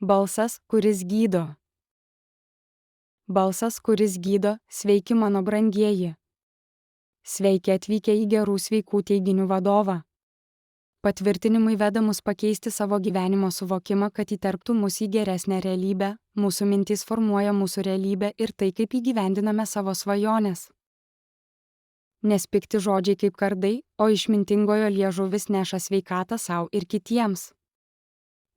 Balsas, kuris gydo. Balsas, kuris gydo, sveiki mano brangieji. Sveiki atvykę į gerų sveikų teiginių vadovą. Patvirtinimai veda mus pakeisti savo gyvenimo suvokimą, kad įterptų mus į geresnę realybę, mūsų mintys formuoja mūsų realybę ir tai, kaip įgyvendiname savo svajones. Nes pikti žodžiai kaip kardai, o išmintingojo liežuvis neša sveikatą sau ir kitiems.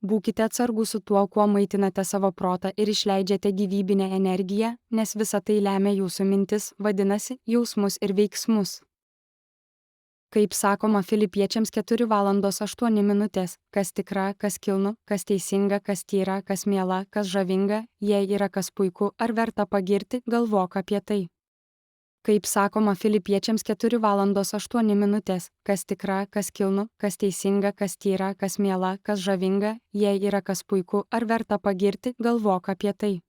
Būkite atsargūs su tuo, kuo maitinate savo protą ir išleidžiate gyvybinę energiją, nes visa tai lemia jūsų mintis, vadinasi, jausmus ir veiksmus. Kaip sakoma Filipiečiams 4:08, kas tikra, kas kilnu, kas teisinga, kas tyra, kas miela, kas žavinga, jei yra kas puiku ar verta pagirti, galvok apie tai. Kaip sakoma Filipiečiams 4:08, kas tikra, kas kilnu, kas teisinga, kas tyra, kas miela, kas žavinga, jei yra kas puiku ar verta pagirti, galvok apie tai.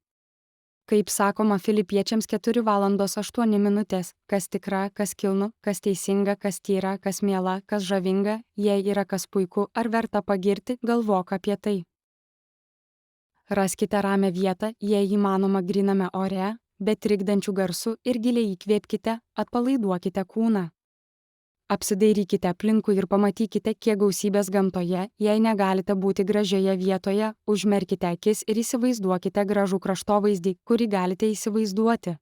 Kaip sakoma Filipiečiams 4:08, kas tikra, kas kilnu, kas teisinga, kas tyra, kas miela, kas žavinga, jei yra kas puiku ar verta pagirti, galvok apie tai. Raskite ramią vietą, jei įmanoma gryname ore, bet trikdančių garsų ir giliai įkvėpkite, atpalaiduokite kūną. Apsidairykite aplinkui ir pamatykite, kiek gausybės gamtoje, jei negalite būti gražioje vietoje, užmerkite akis ir įsivaizduokite gražų kraštovaizdį, kurį galite įsivaizduoti.